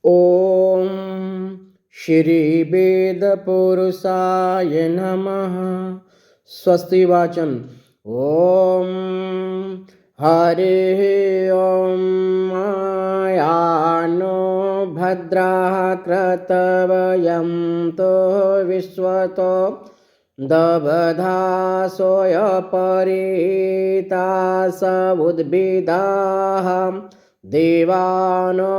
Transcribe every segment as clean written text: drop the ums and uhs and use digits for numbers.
ॐ श्रीवेदपुरुषाय नमः। स्वस्ति वाचन। ॐ हरिः ॐ आयानो भद्राः क्रतवयं तो विश्वतो दबधासोऽयपरीतास उद्भिदाः देवानो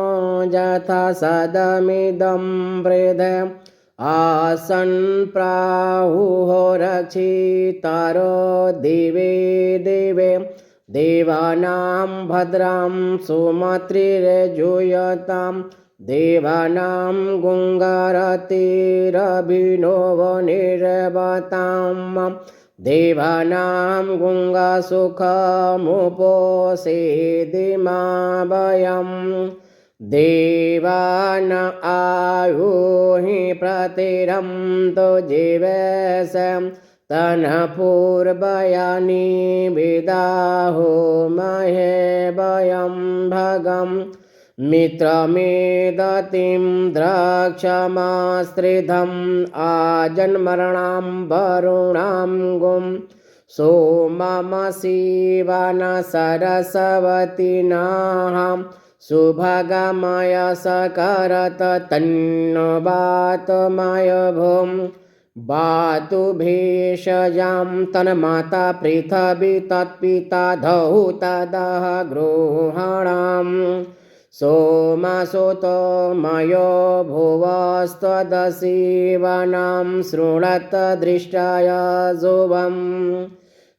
यथा सदमिदं वृध आसन् प्राहुः रक्षितारो दिवे दिवे देवानां भद्रां सुमतिर्जूयतां देवानां गुङ्गारतिरभिनवनिर्वतां देवानां गुङ्गासुखमुपोषेदिमावयं देवान आयुहि प्रतिरं तु जीवेश तनः पूर्वयानि विदाहो महे वयं भगम् मित्रमेदतिं द्रक्षमाश्रिधम् आजन्मरणां वरुणां गुं सोममशिवन सरस्वती नाहं सुभगमय सकरत तन्नो वातमय भूम् वातु भेषजां तन्माता पृथिवी तत्पिता धौतदः गृहाणाम् सोमसुतमयो भुवस्त्वदशिवनां शृणत दृष्टाय जुवं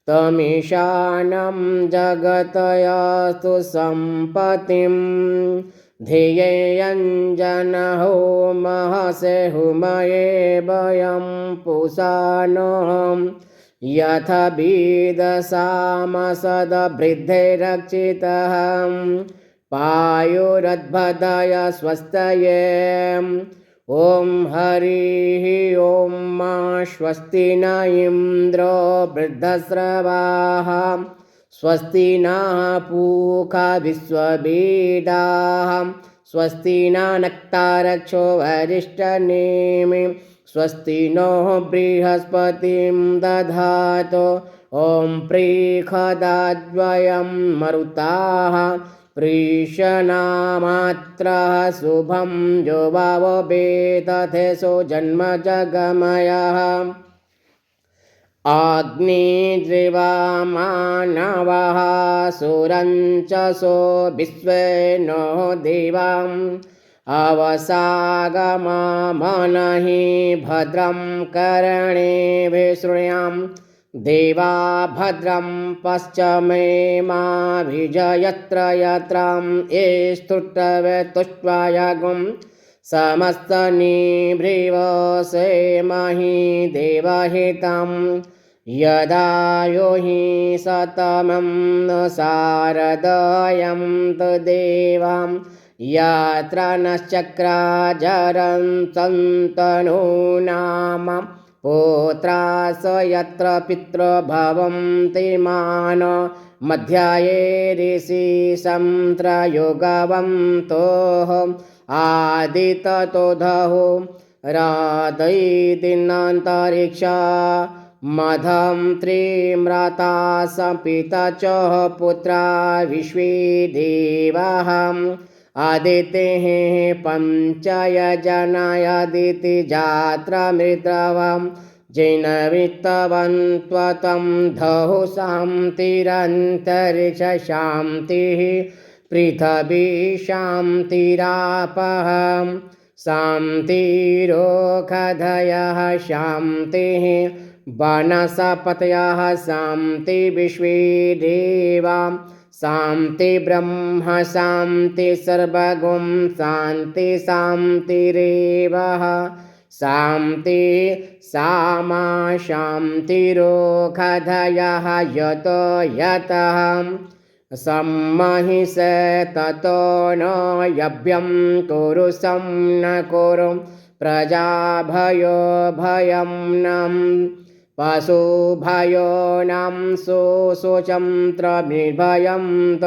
तमीशानं जगतयस्तु सम्पत्तिं ध्येयञ्जनहो महसे हुमये वयं पुषाणोऽहं यथ विदसामसदवृद्धैरक्षितः पायुरद्भदय स्वस्तये ॐ हरिः ॐ मा स्वस्ति न इन्द्रो वृद्धस्रवाः स्वस्ति नः पूषा विश्ववेदाः स्वस्ति न नक्तारक्षो वरिष्ठनेमि स्वस्ति नो बृहस्पतिं दधातु ॐ प्रीखदाद्वयं मरुताः प्रीशनामात्रः शुभं जो वाववेदथेषो जन्मजगमयः अग्निज्रिवामानवः सुरञ्च सो विश्वे नो देवाम् अवसागममनहि भद्रं कर्णेभिः शृणुयाम् देवा भद्रं पश्चिमे माभिजयत्र यत्रां ये स्तुष्टवे तुष्ट्वाय गुं समस्तनिभृवसेमहि देवहितं यदा हि सतमं न शारदयं तदेवां यत्र नश्चक्राजरं सन्तनो नाम पुत्रास यत्र पितृभवन्ति मान मध्याये ऋषि संत्रयोगवन्तोः आदिततोधो रादैदिनान्तरिक्षा मधं त्रिम्रता संपिता च पुत्रा विश्वे देवाः आदितेः पञ्चयजनायादिति जात्रमृतवं जैनवित्तवन्त्वतं धौ शान्तिरन्तरिक्ष शान्तिः पृथिवी शान्तिरापः शान्तिरोषधयः शान्तिः वनस्पतयः शान्ति विश्वे देवाः शान्ति ब्रह्म शान्ति सर्वगुं शान्ति शान्तिरेवः शान्ति सामा शान्तिरोषधयः यतो यतः सम्महि स ततो न यभ्यं कुरु सं न कुरु प्रजाभयो भयं नं पशुभयो नं शोचं त्रमिर्भयं त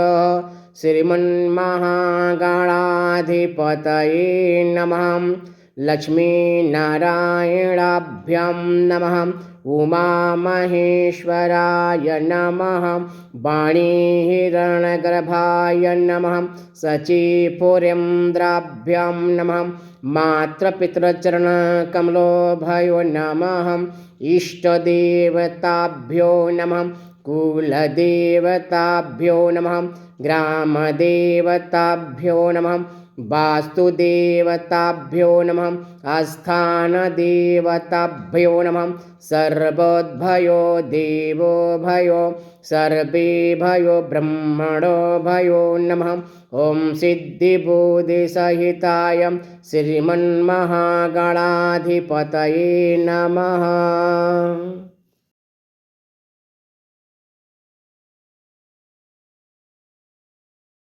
श्रीमन्महागणाधिपतये नमः। लक्ष्मीनारायणाभ्यां नमः। उमामहेश्वराय नमः। वाणीहिरण्यगर्भाय नमः। शचीपुरेन्द्राभ्यां नमः। मातृपितृचरणकमलोभयो नमः। इष्टदेवताभ्यो नमः। कुलदेवताभ्यो नमः। ग्रामदेवताभ्यो नमः। वास्तुदेवताभ्यो नमः। आस्थानदेवताभ्यो नमः। सर्वोद्भयो देवो भयो सर्वे भयो ब्रह्मणो भयो नमः। ॐ सिद्धिबुद्धिसहिताय श्रीमन्महागणाधिपतये नमः।